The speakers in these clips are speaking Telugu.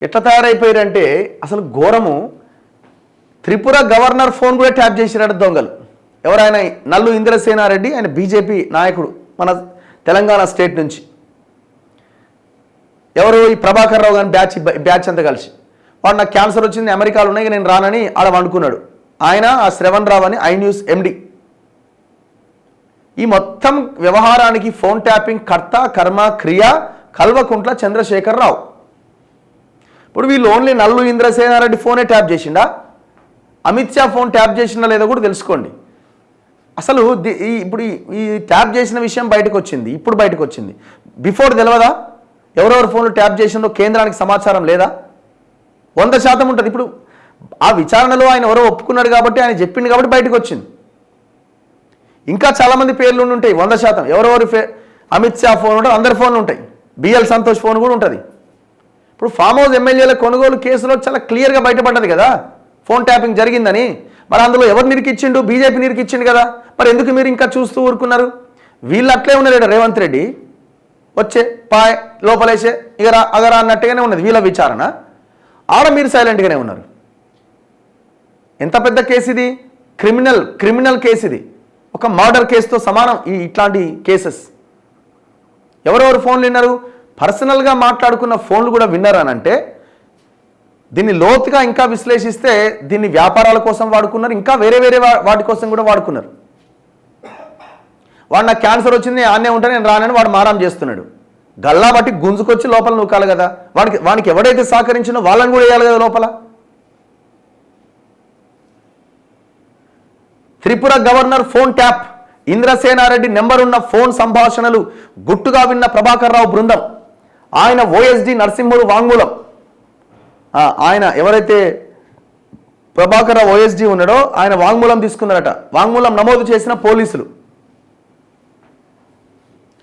ఎట్లా తయారైపోయారంటే అసలు ఘోరము. త్రిపుర గవర్నర్ ఫోన్ కూడా ట్యాప్ చేసినట్టు దొంగలు. ఎవరైనా నల్లు ఇంద్రసేనారెడ్డి, ఆయన బీజేపీ నాయకుడు మన తెలంగాణ స్టేట్ నుంచి. ఎవరు ఈ ప్రభాకర్ రావు గారి బ్యాచ్ అంతా కలిసి వాడు నాకు క్యాన్సర్ వచ్చింది, అమెరికాలో ఉన్నాయి, నేను రానని ఆడ వండుకున్నాడు. ఆయన ఆ శ్రవణ్ రావు అని ఐన్యూస్ ఎండి. ఈ మొత్తం వ్యవహారానికి ఫోన్ ట్యాపింగ్ కర్త కర్మ క్రియ కల్వకుంట్ల చంద్రశేఖర్ రావు. ఇప్పుడు వీళ్ళు ఓన్లీ నల్లు ఇంద్రసేనారెడ్డి ఫోనే ట్యాప్ చేసిండా, అమిత్ షా ఫోన్ ట్యాప్ చేసిందా లేదో కూడా తెలుసుకోండి. అసలు ఇప్పుడు ఈ ట్యాప్ చేసిన విషయం బయటకు వచ్చింది, ఇప్పుడు బయటకు వచ్చింది. బిఫోర్ తెలియదా ఎవరెవరు ఫోన్లు ట్యాప్ చేసిందో కేంద్రానికి సమాచారం లేదా? 100% ఉంటుంది. ఇప్పుడు ఆ విచారణలో ఆయన ఎవరో ఒప్పుకున్నాడు కాబట్టి, ఆయన చెప్పింది కాబట్టి బయటకు వచ్చింది. ఇంకా చాలామంది పేర్లు ఉంటాయి 100%. ఎవరెవరు అమిత్ షా ఫోన్ ఉంటుంది, అందరి ఫోన్లు ఉంటాయి. బిఎల్ సంతోష్ ఫోన్ కూడా ఉంటుంది. ఇప్పుడు ఫామ్ హౌస్ ఎమ్మెల్యేల కొనుగోలు కేసులో చాలా క్లియర్గా బయటపడ్డది కదా ఫోన్ ట్యాపింగ్ జరిగిందని. మరి అందులో ఎవరు నిరికిచ్చిండు? బీజేపీ నిరికిచ్చిండు కదా. మరి ఎందుకు మీరు ఇంకా చూస్తూ ఊరుకున్నారు? వీళ్ళు అట్లే ఉన్నారు. రేవంత్ రెడ్డి వచ్చే పాయ్ లోపలేసే ఇగరా అగరా అన్నట్టుగానే ఉన్నది వీళ్ళ విచారణ. ఆడ మీరు సైలెంట్గానే ఉన్నారు. ఎంత పెద్ద కేసు ఇది, క్రిమినల్ కేసు ఇది. ఒక మర్డర్ కేసుతో సమానం ఇట్లాంటి కేసెస్. ఎవరెవరు ఫోన్లు విన్నారు, పర్సనల్గా మాట్లాడుకున్న ఫోన్లు కూడా విన్నారనంటే దీన్ని లోతుగా ఇంకా విశ్లేషిస్తే దీన్ని వ్యాపారాల కోసం వాడుకున్నారు, ఇంకా వేరే వాటి కోసం కూడా వాడుకున్నారు. వాడు నాకు క్యాన్సర్ వచ్చింది, ఆనే ఉంటే నేను రానని వాడు మారాం చేస్తున్నాడు. గల్లా బట్టి గుంజుకొచ్చి లోపల నూకాలి కదా. వానికి ఎవడైతే సహకరించినో వాళ్ళని కూడా వేయాలి కదా లోపల. Tripura governor phone tap, Indrasena Reddy number ఉన్న ఫోన్ సంభాషణలు గుట్టుగా విన్న ప్రభాకర్ రావు బృందం. ఆయన ఓఎస్డి నరసింహుడు వాంగ్మూలం. ఆయన ఎవరైతే ప్రభాకర్ రావు ఓఎస్డి ఉన్నాడో ఆయన వాంగ్మూలం తీసుకున్నారట. వాంగ్మూలం నమోదు చేసిన పోలీసులు.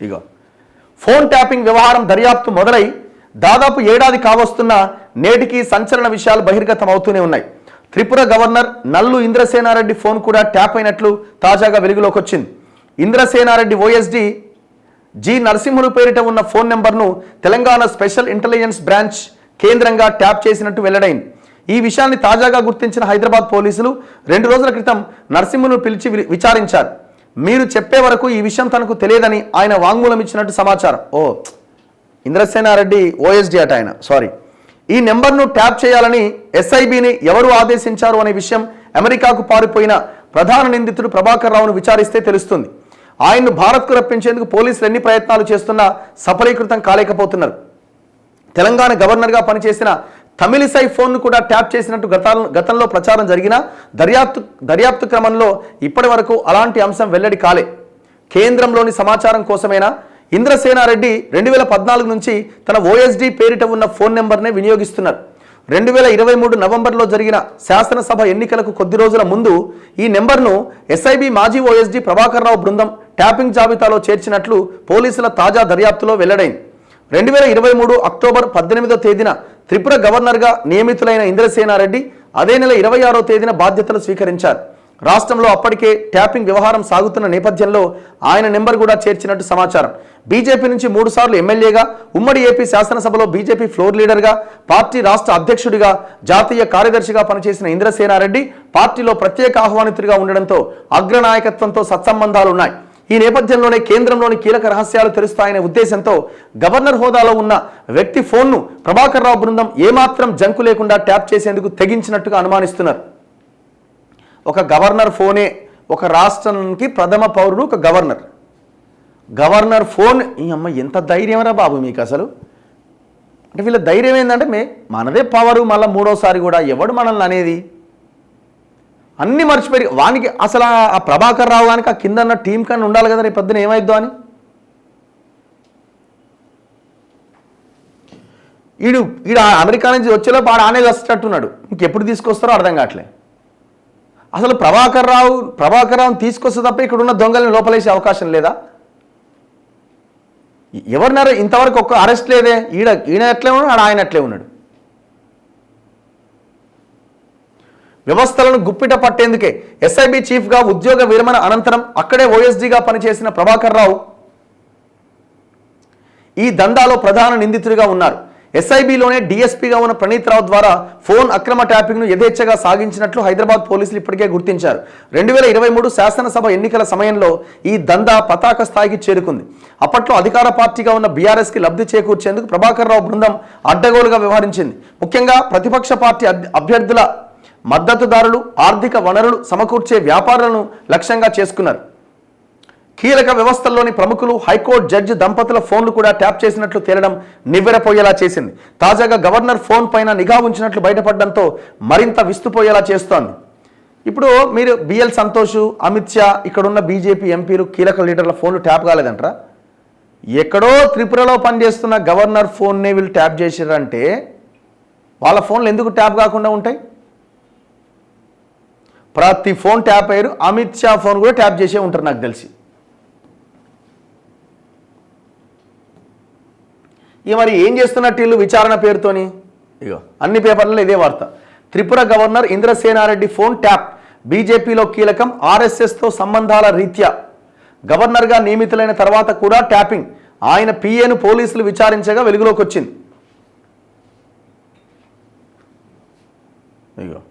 ఇగో ఫోన్ ట్యాపింగ్ వ్యవహారం దర్యాప్తు మొదలై దాదాపు ఏడాది కావస్తున్న నేటికి సంచలన విషయాలు బహిర్గతం అవుతూనే ఉన్నాయి. త్రిపుర గవర్నర్ నల్లు ఇంద్రసేనారెడ్డి ఫోన్ కూడా ట్యాప్ అయినట్లు తాజాగా వెలుగులోకి వచ్చింది. ఇంద్రసేనారెడ్డి ఓఎస్డి జి నరసింహులు పేరిట ఉన్న ఫోన్ నెంబర్ను తెలంగాణ స్పెషల్ ఇంటెలిజెన్స్ బ్రాంచ్ కేంద్రంగా ట్యాప్ చేసినట్టు వెల్లడైంది. ఈ విషయాన్ని తాజాగా గుర్తించిన హైదరాబాద్ పోలీసులు 2 రోజుల క్రితం నరసింహును పిలిచి విచారించారు. మీరు చెప్పే వరకు ఈ విషయం తనకు తెలియదని ఆయన వాంగ్మూలం ఇచ్చినట్టు సమాచారం. ఇంద్రసేనారెడ్డి ఓఎస్డి అట ఆయన. సారీ, ఈ నెంబర్ను ట్యాప్ చేయాలని ఎస్ఐబిని ఎవరు ఆదేశించారు అనే విషయం అమెరికాకు పారిపోయిన ప్రధాన నిందితుడు ప్రభాకర్ రావును విచారిస్తే తెలుస్తుంది. ఆయన్ను భారత్కు రప్పించేందుకు పోలీసులు ఎన్ని ప్రయత్నాలు చేస్తున్నా సఫలీకృతం కాలేకపోతున్నారు. తెలంగాణ గవర్నర్గా పనిచేసిన తమిళిసై ఫోన్ను కూడా ట్యాప్ చేసినట్టు గతంలో ప్రచారం జరిగిన దర్యాప్తు క్రమంలో ఇప్పటి వరకు అలాంటి అంశం వెల్లడి కాలే. కేంద్రంలోని సమాచారం కోసమైనా ఇంద్రసేనారెడ్డి 2014 నుంచి తన ఓఎస్డి పేరిట ఉన్న ఫోన్ నెంబర్నే వినియోగిస్తున్నారు. 2023 నవంబర్లో జరిగిన శాసనసభ ఎన్నికలకు కొద్ది రోజుల ముందు ఈ నెంబర్ను ఎస్ఐబి మాజీ ఓఎస్డి ప్రభాకర్ రావు బృందం ట్యాపింగ్ జాబితాలో చేర్చినట్లు పోలీసుల తాజా దర్యాప్తులో వెల్లడైంది. 2023 అక్టోబర్ 18వ తేదీన త్రిపుర గవర్నర్గా నియమితులైన ఇంద్రసేనారెడ్డి అదే నెల 26వ తేదీన బాధ్యతలు స్వీకరించారు. రాష్ట్రంలో అప్పటికే ట్యాపింగ్ వ్యవహారం సాగుతున్న నేపథ్యంలో ఆయన నెంబర్ కూడా చేర్చినట్టు సమాచారం. బీజేపీ నుంచి 3 సార్లు ఎమ్మెల్యేగా, ఉమ్మడి ఏపీ శాసనసభలో బీజేపీ ఫ్లోర్ లీడర్గా, పార్టీ రాష్ట్ర అధ్యక్షుడిగా, జాతీయ కార్యదర్శిగా పనిచేసిన ఇంద్రసేనారెడ్డి పార్టీలో ప్రత్యేక ఆహ్వానితుడిగా ఉండడంతో అగ్రనాయకత్వంతో సత్సంబంధాలున్నాయి. ఈ నేపథ్యంలోనే కేంద్రంలోని కీలక రహస్యాలు తెలుస్తాయనే ఉద్దేశంతో గవర్నర్ హోదాలో ఉన్న వ్యక్తి ఫోన్ను ప్రభాకర్ రావు బృందం ఏమాత్రం జంకు లేకుండా ట్యాప్ చేసేందుకు తెగించినట్టుగా అనుమానిస్తున్నారు. ఒక గవర్నర్ ఫోనే, ఒక రాష్ట్రానికి ప్రథమ పౌరుడు ఒక గవర్నర్ ఫోన్. ఈ అమ్మ ఎంత ధైర్యం రా బాబు మీకు అసలు. అంటే వీళ్ళ ధైర్యం ఏంటంటే మనదే పవరు, మళ్ళీ 3వసారి కూడా ఎవడు మనల్ని అనేది. అన్నీ మర్చిపోయి వానికి అసలు ఆ ప్రభాకర్ రావు గానికి ఆ కింద ఉన్న టీం కన్నా ఉండాలి కదా రేపు పొద్దున ఏమైద్దో అని. ఈడు అమెరికా నుంచి వచ్చేలోపు ఆనే వస్తున్నట్టున్నాడు. ఇంకెప్పుడు తీసుకొస్తారో అర్థం కావట్లే. అసలు ప్రభాకర్ రావుని తీసుకొస్తే తప్ప ఇక్కడ ఉన్న దొంగల్ని లోపలేసే అవకాశం లేదా? ఎవరినారో ఇంతవరకు ఒక్క అరెస్ట్ లేదే. ఈయన ఎట్లే ఉన్నాడు, ఆయన ఎట్లే ఉన్నాడు. వ్యవస్థలను గుప్పిట పట్టేందుకే ఎస్ఐబి చీఫ్గా ఉద్యోగ విరమణ అనంతరం అక్కడే ఓఎస్డీగా పనిచేసిన ప్రభాకర్ రావు ఈ దందాలో ప్రధాన నిందితుడిగా ఉన్నారు. ఎస్ఐబిలోనే డీఎస్పీగా ఉన్న ప్రణీత్ రావు ద్వారా ఫోన్ అక్రమ ట్యాపింగ్ను యథేచ్ఛగా సాగించినట్లు హైదరాబాద్ పోలీసులు ఇప్పటికే గుర్తించారు. 2023 శాసనసభ ఎన్నికల సమయంలో ఈ దందా పతాక స్థాయికి చేరుకుంది. అప్పట్లో అధికార పార్టీగా ఉన్న బీఆర్ఎస్కి లబ్ధి చేకూర్చేందుకు ప్రభాకర్ రావు బృందం అడ్డగోలుగా వ్యవహరించింది. ముఖ్యంగా ప్రతిపక్ష పార్టీ అభ్యర్థుల మద్దతుదారులు ఆర్థిక వనరులు సమకూర్చే వ్యాపారాలను లక్ష్యంగా చేసుకున్నారు. కీలక వ్యవస్థల్లోని ప్రముఖులు, హైకోర్టు జడ్జి దంపతుల ఫోన్లు కూడా ట్యాప్ చేసినట్లు తేలడం నివ్వెరపోయేలా చేసింది. తాజాగా గవర్నర్ ఫోన్ పైన నిఘా ఉంచినట్లు బయటపడడంతో మరింత విస్తుపోయేలా చేస్తోంది. ఇప్పుడు మీరు బిఎల్ సంతోష్, అమిత్ షా, ఇక్కడున్న బీజేపీ ఎంపీలు, కీలక లీడర్ల ఫోన్లు ట్యాప్ కాలేదంటారా? ఎక్కడో త్రిపురలో పనిచేస్తున్న గవర్నర్ ఫోన్నే వీళ్ళు ట్యాప్ చేసిర్రంటే వాళ్ళ ఫోన్లు ఎందుకు ట్యాప్ కాకుండా ఉంటాయి? ప్రతి ఫోన్ ట్యాప్ అయ్యారు. అమిత్ షా ఫోన్ కూడా ట్యాప్ చేసే ఉంటారు నాకు తెలిసి. ఇక మరి ఏం చేస్తున్నట్టు వీళ్ళు విచారణ పేరుతోని? ఇగో అన్ని పేపర్లలో ఇదే వార్త. Tripura governor Indrasena Reddy phone tap, బీజేపీలో కీలకం, ఆర్ఎస్ఎస్తో సంబంధాల రీత్యా గవర్నర్గా నియమితులైన తర్వాత కూడా ట్యాపింగ్. ఆయన పిఏను పోలీసులు విచారించగా వెలుగులోకి వచ్చింది. ఇగో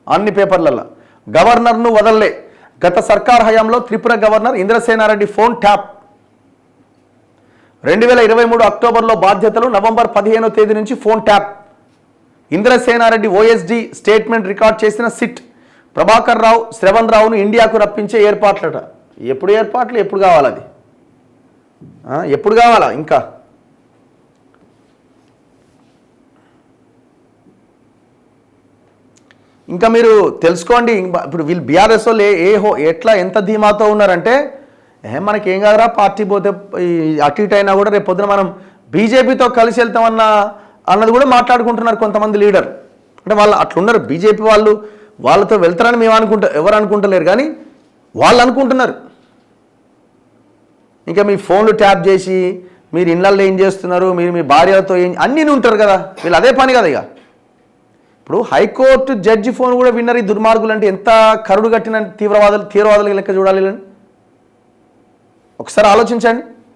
అన్ని పేపర్లలో గవర్నర్ను వదల్లే. గత సర్కార్ హయాంలో Tripura governor Indrasena Reddy phone tap. 2023 అక్టోబర్లో బాధ్యతలు, నవంబర్ 15వ తేదీ నుంచి phone tap. Indrasena Reddy OSD statement record చేసిన సిట్. ప్రభాకర్ రావు, శ్రవణ్ రావును ఇండియాకు రప్పించే ఏర్పాట్లట. ఎప్పుడు ఏర్పాట్లు? ఎప్పుడు కావాలి అది? ఎప్పుడు కావాలా? ఇంకా మీరు తెలుసుకోండి. ఇప్పుడు వీళ్ళు బీఆర్ఎస్ వాళ్ళు ఎట్లా ఎంత ధీమాతో ఉన్నారంటే, మనకేం కాదురా పార్టీ పోతే అటు ఇటు అయినా కూడా రేపు పొద్దున మనం బీజేపీతో కలిసి అన్నది కూడా మాట్లాడుకుంటున్నారు కొంతమంది లీడర్. అంటే వాళ్ళు అట్లున్నారు. బీజేపీ వాళ్ళతో వెళ్తారని మేము ఎవరు అనుకుంటలేరు, కానీ వాళ్ళు అనుకుంటున్నారు. ఇంకా మీ ఫోన్లు ట్యాప్ చేసి మీరు ఇళ్ళల్లో ఏం చేస్తున్నారు, మీరు మీ భార్యతో అన్నీ ఉంటారు కదా, వీళ్ళు అదే పని కదా. ఇక ఇప్పుడు హైకోర్టు జడ్జి ఫోన్ కూడా విన్నర్. ఈ దుర్మార్గులు అంటే ఎంత కరుడు కట్టిన తీవ్రవాదులు లెక్క చూడాలి. ఒకసారి ఆలోచించండి.